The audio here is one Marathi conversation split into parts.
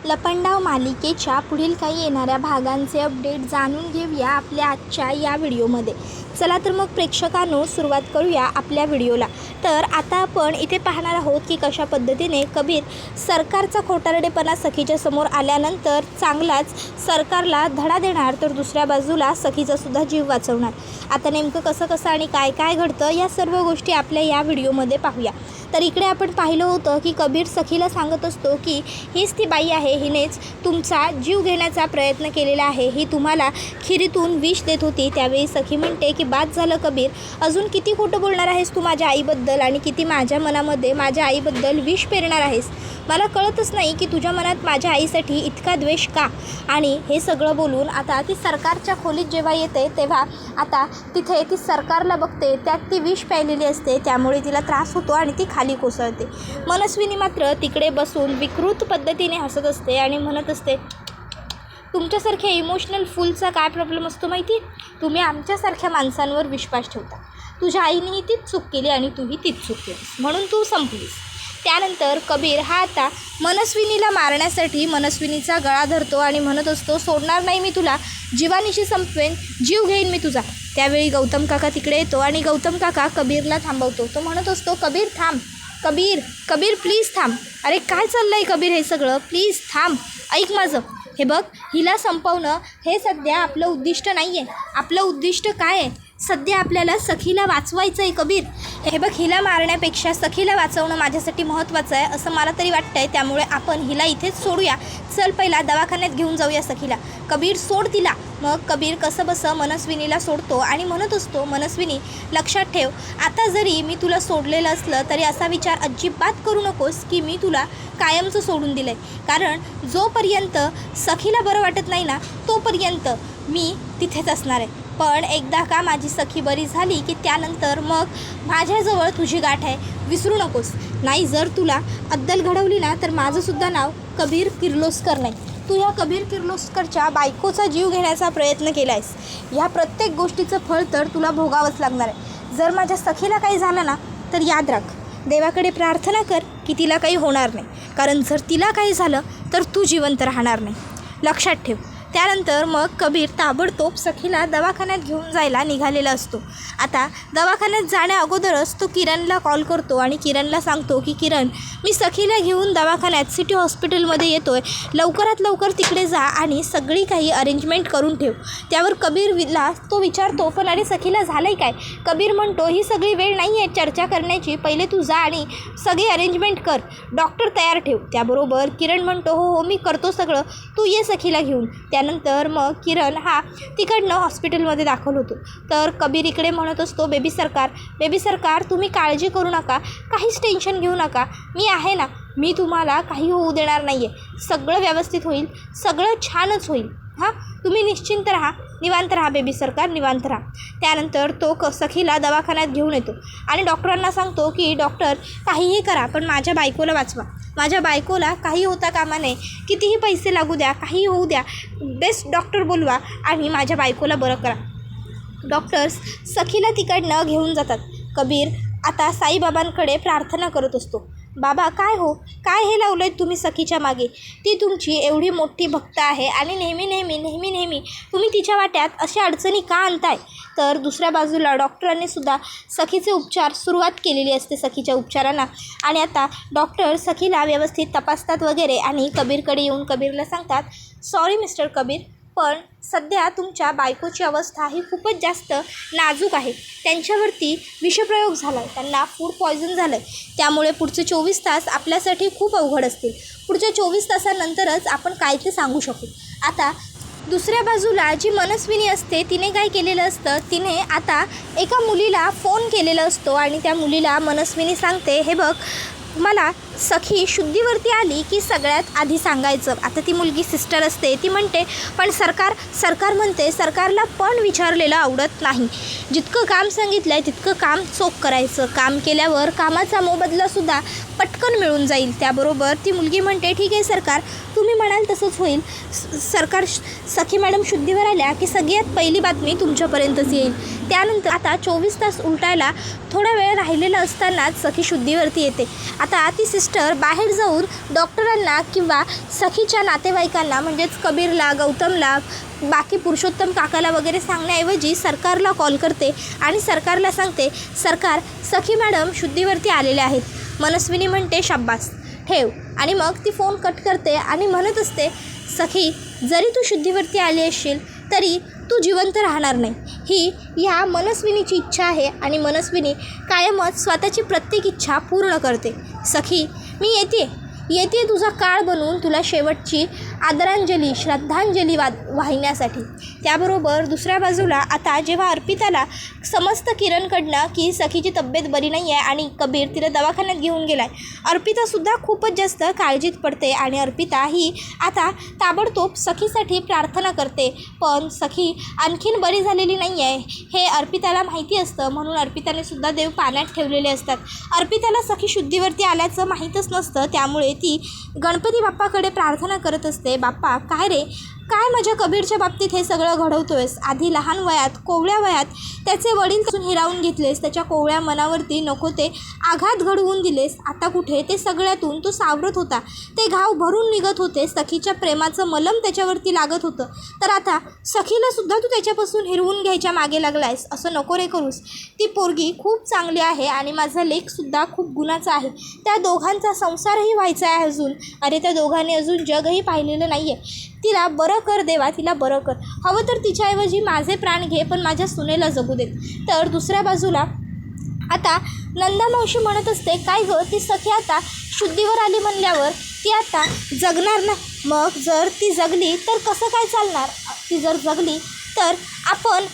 लपंडाव मालिकेच्या पुढील काही येणाऱ्या भागांचे अपडेट जाणून घेऊया आपल्या आजच्या या व्हिडिओमध्ये. चला तर मग प्रेक्षकांनो सुरुवात करूया आपल्या व्हिडिओला. तर आता आपण इथे पाहणार आहोत की कशा पद्धतीने कबीर सरकारचा खोटारडेपणा सखीच्या समोर आल्यानंतर चांगलाच सरकारला धडा देणार, तर दुसऱ्या बाजूला सखीचा सुद्धा जीव वाचवणार. आता नेमकं कसं आणि काय घडतं या सर्व गोष्टी आपल्या या व्हिडिओमध्ये पाहूया. तर इकडे आपण पाहिलं होतं की कबीर सखीला सांगत असतो की हीच ती बाई आहे, हिनेच तुमचा जीव घेण्याचा प्रयत्न केलेला आहे, ही तुम्हाला खिरीतून विष देत होती. त्यावेळी सखी म्हणते की बाद झालं कबीर, अजून किती खोटं बोलणार आहेस तू माझ्या आईबद्दल आणि किती माझ्या मनामध्ये माझ्या आईबद्दल विष पेरणार आहेस. मला कळतच नाही की तुझ्या मनात माझ्या आईसाठी इतका द्वेष का. आणि हे सगळं बोलून आता ती सरकारच्या खोलीत जेव्हा येते तेव्हा आता तिथे ती सरकारला बघते, त्यात ती विष प्यायलेली असते, त्यामुळे तिला त्रास होतो आणि ती खाली कोसळते. मनस्विनी मात्र तिकडे बसून विकृत पद्धतीने हसत असते आणि म्हणत असते, तुमच्यासारख्या इमोशनल फुलचा काय प्रॉब्लेम असतो माहिती, तुम्ही आमच्यासारख्या माणसांवर विश्वास ठेवता. तुझ्या आईनेही तीच चूक केली आणि तूही तीच चूक केलीस म्हणून तू संपलीस. त्यानंतर कबीर हा आता मनस्विनीला मारण्यासाठी मनस्विनीचा गळा धरतो आणि म्हणत असतो, सोडणार नाही मी तुला, जीवानीशी संपवेन, जीव घेईन मी तुझा. त्यावेळी गौतम काका तिकडे येतो आणि गौतम काका कबीरला थांबवतो. तो म्हणत असतो, कबीर थांब, कबीर प्लीज थांब. अरे काय चाललं आहे कबीर, हे सगळं प्लीज थांब, ऐक माझं. हे बघ, हिला संपवणं हे सध्या आपलं उद्दिष्ट नाही आहे. आपलं उद्दिष्ट काय आहे, सध्या आपल्याला सखीला वाचवायचं आहे कबीर. हे बघ, हिला मारण्यापेक्षा सखीला वाचवणं माझ्यासाठी महत्त्वाचं आहे असं मला तरी वाटतं आहे. त्यामुळे आपण हिला इथेच सोडूया. चल पहिला दवाखान्यात घेऊन जाऊया सखीला. कबीर सोड तिला. मग कबीर कसं बसं मनस्विनीला सोडतो आणि म्हणत असतो, मनस्विनी लक्षात ठेव, आता जरी मी तुला सोडलेलं असलं तरी असा विचार अजिबात करू नकोस की मी तुला कायमचं सोडून दिलं आहे. कारण जोपर्यंत सखीला बरं वाटत नाही ना तोपर्यंत मी तिथेच असणार आहे. पण एकदा का माझी सखी बरी झाली की त्यानंतर मग माझ्याजवळ तुझी गाठ आहे, विसरू नकोस. नाही जर तुला अद्दल घडवली ना तर माझंसुद्धा नाव कबीर किर्लोस्कर नाही. तू ह्या कबीर किर्लोस्करच्या बायकोचा जीव घेण्याचा प्रयत्न केला आहेस, ह्या प्रत्येक गोष्टीचं फळ तर तुला भोगावंच लागणार आहे. जर माझ्या सखीला काही झालं ना तर याद राख, देवाकडे प्रार्थना कर की तिला काही होणार नाही, कारण जर तिला काही झालं तर तू जिवंत राहणार नाही, लक्षात ठेव. त्यानंतर मग कबीर ताबडतोब सखीला दवाखान्यात घेऊन जायला निघालेला असतो. आता दवाखान्यात जाण्या अगोदरच तो किरणला कॉल करतो आणि किरणला सांगतो की किरण, मी सखीला घेऊन दवाखान्यात सिटी हॉस्पिटलमध्ये येतो आहे, लवकरात लवकर तिकडे जा आणि सगळी काही अरेंजमेंट करून ठेव. त्यावर कबीरला तो विचारतो, पण अरे सखीला झालं आहे काय. कबीर म्हणतो, ही सगळी वेळ नाही आहे चर्चा करण्याची, पहिले तू जा आणि सगळी अरेंजमेंट कर, डॉक्टर तयार ठेव. त्याबरोबर किरण म्हणतो, हो मी करतो सगळं, तू ये सखीला घेऊन. त्यानंतर मग किरण हा तिकडनं हॉस्पिटलमध्ये दाखल होतो. तर कबीर इकडे म्हणत असतो, बेबी सरकार तुम्ही काळजी करू नका, काहीच टेन्शन घेऊ नका, मी आहे ना, मी तुम्हाला काही होऊ देणार नाही आहे, सगळं व्यवस्थित होईल, सगळं छानच होईल. हां, तुम्ही निश्चिंत राहा, निवांत राहा बेबी सरकार, निवांत राहा. त्यानंतर तो सखीला दवाखान्यात घेऊन येतो आणि डॉक्टरांना सांगतो की डॉक्टर काहीही करा पण माझ्या बायकोला वाचवा, माझ्या बायकोला काही होता कामा नये, कितीही पैसे लागू द्या, काही होऊ द्या, बेस्ट डॉक्टर बोलवा आणि माझ्या बायकोला बरं करा. डॉक्टर्स सखीला तिकडनं घेऊन जातात. कबीर आता साईबाबांकडे प्रार्थना करत असतो, बाबा काय हे लावलं आहे तुम्ही सखीच्या मागे, ती तुमची एवढी मोठी भक्त आहे आणि नेहमी तुम्ही तिच्या वाट्यात अशा अडचणी का आणताय. तर दुसऱ्या बाजूला डॉक्टरांनीसुद्धा सखीचे उपचार सुरुवात केलेली असते, सखीच्या उपचारांना. आणि आता डॉक्टर सखीला व्यवस्थित तपासतात वगैरे आणि कबीरकडे येऊन कबीरला सांगतात, सॉरी मिस्टर कबीर, पण सध्या तुमच्या बायकोची अवस्था ही खूपच जास्त नाजूक आहे, त्यांच्यावरती विषप्रयोग झाला आहे, त्यांना फूड पॉयझन झालं आहे, त्यामुळे पुढचे 24 तास आपल्यासाठी खूप अवघड असतील. पुढच्या 24 तासानंतरच आपण काय ते सांगू शकू. आता दुसऱ्या बाजूला जी मनस्विनी असते तिने काय केलेलं असतं, तिने आता एका मुलीला फोन केलेला असतो आणि त्या मुलीला मनस्विनी सांगते, हे बघ मला सखी शुद्धीवरती आली की सगळ्यात आधी सांगायचं. आता ती मुलगी सिस्टर असते, ती म्हणते पण सरकार म्हणते, सरकारला पण विचारलेलं आवडत नाही, जितकं काम सांगितलं आहे तितकं काम चोख करायचं, काम केल्यावर कामाचा मोबदलासुद्धा पटकन मिळून जाईल. त्याबरोबर ती मुलगी म्हणते, ठीक आहे सरकार, तुम्ही म्हणाल तसंच होईल. सरकार सखी मॅडम शुद्धीवर आल्या की सगळ्यात पहिली बातमी तुमच्यापर्यंतच येईल. त्यानंतर आता 24 तास उलटायला थोडा वेळ राहिलेला असतानाच सखी शुद्धीवरती येते. आता ती सिस्टर बाहेर जाऊन डॉक्टरांना किंवा सखीच्या नातेवाईकांना म्हणजेच कबीरला, गौतमला, बाकी पुरुषोत्तम काकाला वगैरे सांगण्याऐवजी सरकारला कॉल करते आणि सरकारला सांगते, सरकार सखी मॅडम शुद्धीवरती आलेल्या आहेत. मनस्विनी म्हणते शाब्बास ठेव आणि मग ती फोन कट करते आणि म्हणत असते, सखी जरी तू शुद्धीवरती आली असशील तरी तू जिवंत राहणार नाही. ही ह्या मनस्विनीची इच्छा आहे आणि मनस्विनी कायमच स्वतःची प्रत्येक इच्छा पूर्ण करते. सखी मी येते तुझा काळ बनवून तुला शेवटची आदरांजली, श्रद्धांजली वाहिण्यासाठी. त्याबरोबर दुसऱ्या बाजूला आता जेव्हा अर्पिताला समजतं किरणकडनं की सखीची तब्येत बरी नाही आहे आणि कबीर तिला दवाखान्यात घेऊन गेला आहे, अर्पितासुद्धा खूपच जास्त काळजीत पडते आणि अर्पिता ही आता ताबडतोब सखीसाठी प्रार्थना करते. पण सखी आणखीन बरी झालेली नाही आहे हे अर्पिताला माहिती असतं, म्हणून अर्पिताने सुद्धा देव पाण्यात ठेवलेले असतात. अर्पिताला सखी शुद्धीवरती आल्याचं माहीतच नसतं, त्यामुळे ती गणपती बाप्पाकडे प्रार्थना करत असते, बाप्पा काय रे, काय माझ्या कबीरच्या बाबतीत हे सगळं घडवतोयस. आधी लहान वयात, कोवळ्या वयात त्याचे वडील हिरावून घेतलेस, त्याच्या कोवळ्या मनावरती नको ते आघात घडवून दिलेस. आता कुठे ते सगळ्यातून तो सावरत होता, ते घाव भरून निघत होते, सखीच्या प्रेमाचं मलम त्याच्यावरती लागत होतं. तर आता सखीलासुद्धा तू त्याच्यापासून हिरवून घ्यायच्या मागे लागलायस. असं नको रे करूस. ती पोरगी खूप चांगली आहे आणि माझा लेकसुद्धा खूप गुणाचा आहे. त्या दोघांचा संसारही व्हायचा आहे अजून. अरे त्या दोघांनी अजून जगही पाहिलेलं नाही आहे. तिला बरं कर देवा, तिला बरं कर. हवं तर तिच्याऐवजी माझे प्राण घे, पण माझ्या सुनेला जगू देत. तर दुसऱ्या बाजूला आता नंदा मावशी म्हणत असते, काय गं ती सखी आता शुद्धीवर आली म्हणल्यावर ती आता जगणार ना. मग जर ती जगली तर कसं काय चालणार. ती जर जगली तर आपण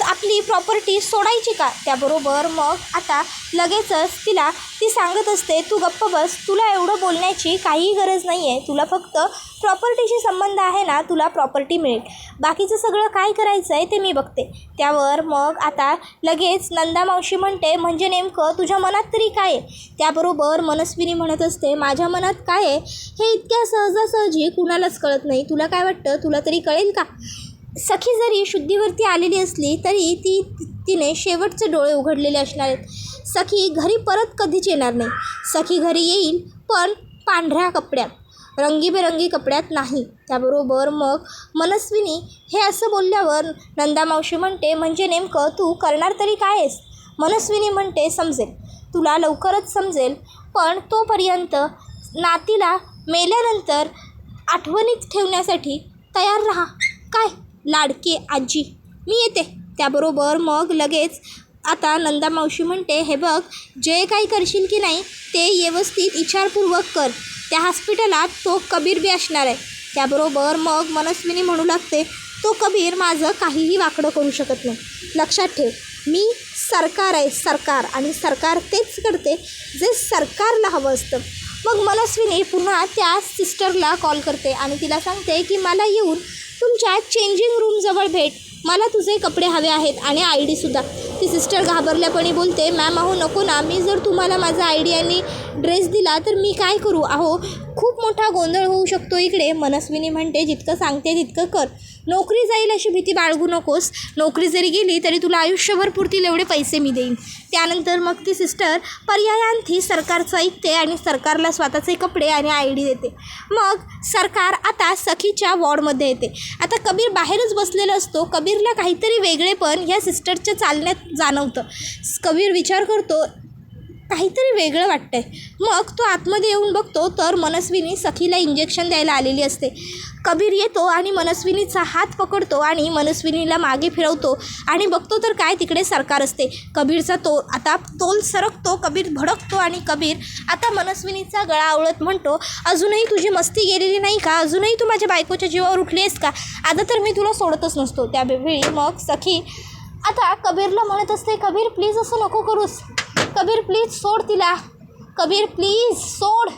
आपली प्रॉपर्टी सोडायची का. त्याबरोबर मग आता लगेचच तिला ती सांगत असते, तू गप्प बस, तुला एवढं बोलण्याची काहीही गरज नाही आहे. तुला फक्त प्रॉपर्टीशी संबंध आहे ना, तुला प्रॉपर्टी मिळेल. बाकीचं सगळं काय करायचं आहे ते मी बघते. त्यावर मग आता लगेच नंदा मावशी म्हणते, म्हणजे नेमकं तुझ्या मनात तरी काय आहे. त्याबरोबर मनस्विनी म्हणत असते, माझ्या मनात काय आहे हे इतक्या सहजासहजी कुणालाच कळत नाही. तुला काय वाटतं, तुला तरी कळेल का. सखी जरी शुद्धीवरती आलेली असली तरी तिने शेवटचे डोळे उघडलेले असणार आहेत. सखी घरी परत कधीच येणार नाही. सखी घरी येईल पण पांढऱ्या कपड्यात, रंगीबेरंगी कपड्यात नाही. त्याबरोबर मग मनस्विनी हे असं बोलल्यावर नंदा मावशी म्हणते, म्हणजे नेमकं तू करणार तरी काय आहेस. मनस्विनी म्हणते, समजेल, तुला लवकरच समजेल, पण तोपर्यंत नातीला मेल्यानंतर आठवणीत ठेवण्यासाठी तयार राहा. काय लाडकी आजी, मी येते. त्याबरोबर मग लगेच आता नंदा मावशी म्हणते, हे बघ, जे काही करशील की नाही ते व्यवस्थित विचारपूर्वक कर. त्या हॉस्पिटलात तो कबीर बी असणार आहे. त्याबरोबर मग मनस्विनी म्हणू लागते, तो कबीर माझं काहीही वाकडं करू शकत नाही. लक्षात ठेव, मी सरकार आहे, सरकार, आणि सरकार तेच करते जे सरकारला हवं असतं. मग मनस्विनी पुन्हा त्या सिस्टरला कॉल करते आणि तिला सांगते की मला येऊन तुमच्या चेंजिंग रूमजवळ भेट, मला तुझे कपडे हवे आहेत आणि ID सुद्धा. ती सिस्टर घाबरल्यापणे बोलते, मॅम अहो नको ना, मी जर तुम्हाला माझा ID आणि ड्रेस दिला तर मी काय करू. अहो खूप मोठा गोंधळ होऊ शकतो इकडे. मनस्विनी म्हणते, जितकं सांगते तितकं कर. नोकरी जाईल अशी भीती बाळगू नकोस. नोकरी जरी गेली तरी तुला आयुष्यभर पुरतील एवढे पैसे मी देईन. त्यानंतर मग ती सिस्टर पर्यायांती सरकारचं ऐकते आणि सरकारला स्वतःचे कपडे आणि ID देते. मग सरकार आता सखीच्या वॉर्डमध्ये येते. आता कबीर बाहेरच बसलेला असतो. कबीरला काहीतरी वेगळेपण ह्या सिस्टरच्या चालण्यात जाणवतं. कबीर विचार करतो, काहीतरी वेगळं वाटतंय. मग तो आतमध्ये येऊन बघतो तर मनस्विनी सखीला इंजेक्शन द्यायला आलेली असते. कबीर येतो आणि मनस्विनीचा हात पकडतो आणि मनस्विनीला मागे फिरवतो आणि बघतो तर काय तिकडे सरकार असते. कबीरचा आता तोल सरकतो, कबीर भडकतो आणि कबीर आता मनस्विनीचा गळा आवळत म्हणतो, अजूनही तुझी मस्ती गेलेली नाही का, अजूनही तू माझ्या बायकोच्या जीवावर उठली आहेस का, आता तर मी तुला सोडतच नसतो. त्यावेळी मग सखी आता कबीरला म्हणत असते, कबीर प्लीज असं नको करूस, कबीर प्लीज सोड तिला, कबीर प्लीज सोड.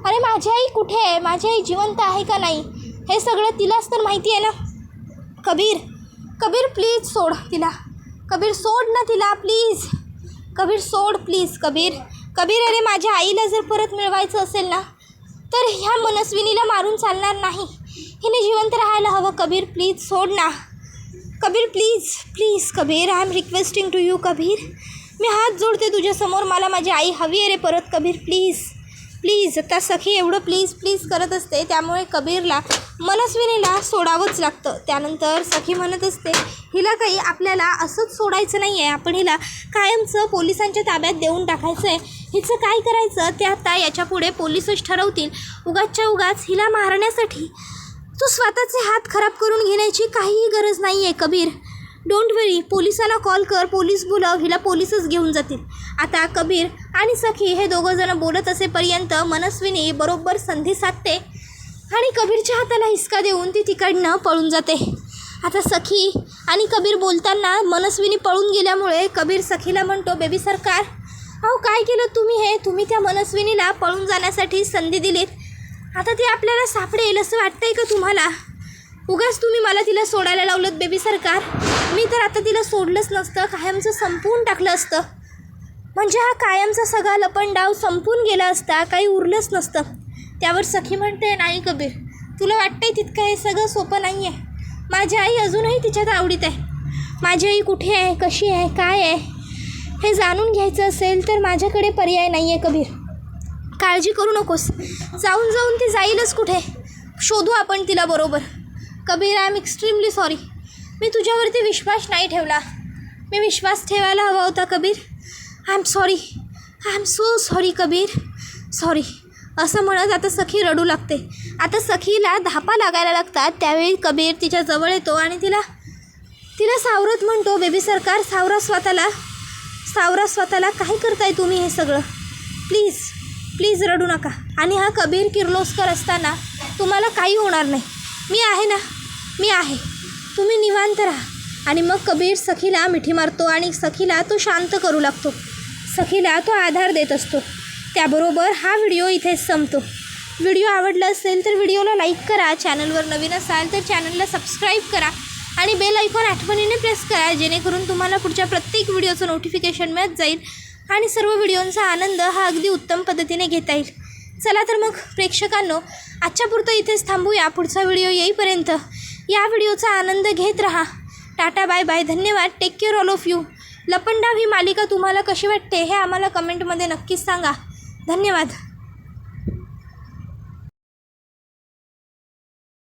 अरे माझी आई कुठे आहे, माझी आई जिवंत आहे का नाही हे सगळं तिलाच तर माहिती आहे ना. कबीर, कबीर प्लीज सोड तिला, कबीर सोड ना तिला प्लीज, कबीर सोड प्लीज. कबीर, कबीर अरे माझ्या आईला जर परत मिळवायचं असेल ना तर ह्या मनस्विनीला मारून चालणार नाही, हिने जिवंत राहायला हवं. कबीर प्लीज सोड ना, Kabir please please. Kabir I am requesting to you. Kabir मी हात जोडते तुझ्यासमोर, मला माझी आई हवी आहे रे परत. Kabir please please. आता सखी एवढं प्लीज प्लीज करत असते, त्यामुळे कबीरला मनस्विनीला सोडावंच लागतं. त्यानंतर सखी म्हणत असते, हिला काही आपल्याला असंच सोडायचं नाही आहे, आपण हिला कायमचं पोलिसांच्या ताब्यात देऊन टाकायचं आहे. हिचं काय करायचं ते आता याच्यापुढे पोलिसच ठरवतील. उगाचच्या उगाच हिला मारण्यासाठी तू स्वतःचे हात खराब करून घेण्याची काहीही गरज नाही आहे कबीर. डोंट वरी, पोलिसांना कॉल कर, पोलीस बोलाव, हिला पोलीसच घेऊन जातील. आता कबीर आणि सखी हे दोघंजणं बोलत असेपर्यंत मनस्विनी बरोबर संधी साधते आणि कबीरच्या हाताला हिसका देऊन ती तिकडनं पळून जाते. आता सखी आणि कबीर बोलताना मनस्विनी पळून गेल्यामुळे कबीर सखीला म्हणतो, बेबी सरकार, अहो काय केलं तुम्ही तुम्ही त्या मनस्विनीला पळून जाण्यासाठी संधी दिलीत. आता ती आपल्याला सापडेल असं वाटतंय का तुम्हाला? उगाच तुम्ही मला तिला सोडायला लावलं बेबी सरकार. मी तर आता तिला सोडलंच नसतं, कायमचं संपवून टाकलं असतं. म्हणजे हा कायमचा सगळा लपंडाव संपून गेला असता, काही उरलंच नसतं. त्यावर सखी म्हणते, नाही कबीर, तुला वाटतंय तितकं हे सगळं सोपं नाही आहे. माझी आई अजूनही तिच्यात आवडीत आहे. माझी आई कुठे आहे, कशी आहे, काय आहे हे जाणून घ्यायचं असेल तर माझ्याकडे पर्याय नाही आहे कबीर. काळजी करू नकोस, जाऊन जाऊन ती जाईलच कुठे, शोधू आपण तिला बरोबर. Kabir, I am extremely sorry. मी तुझ्यावरती विश्वास नाही ठेवला. मी विश्वास ठेवायला हवा होता Kabir. I am sorry, I am so sorry Kabir, sorry. असं म्हणत आता सखी रडू लागते. आता सखीला धापा लागायला लागतात. त्यावेळी कबीर तिच्या जवळ येतो आणि तिला सावरत म्हणतो, बेबी सरकार, सावरा स्वतःला. काय करताय तुम्ही हे सगळं? प्लीज प्लीज रडू नका. आणि हा कबीर किर्लोस्कर असताना तुम्हाला काही होणार नाही. मी आहे ना, मी आहे, तुम्ही निवांत राहा. आणि मग कबीर सखीला मिठी मारतो आणि सखीला तो शांत करू लागतो, सखीला तो आधार देत असतो. त्याबरोबर हा व्हिडिओ इथेच संपतो. व्हिडिओ आवडला असेल तर व्हिडिओला लाईक करा, चॅनलवर नवीन असाल तर चॅनलला सबस्क्राईब करा आणि बेल आयकॉन आठवणीने प्रेस करा, जेणेकरून तुम्हाला पुढच्या प्रत्येक व्हिडिओचं नोटिफिकेशन मिळत जाईल आणि सर्व व्हिडिओंचा आनंद हा अगदी उत्तम पद्धतीने घेता येईल. चला तर मग प्रेक्षकांनो, आजच्यापुरतं इथेच थांबूया. पुढचा व्हिडिओ येईपर्यंत या व्हिडिओचा आनंद घेत राहा. टाटा, बाय बाय, धन्यवाद, take care all of you. Lapandav ही मालिका तुम्हाला कशी वाटते हे आम्हाला कमेंटमध्ये नक्कीच सांगा. धन्यवाद.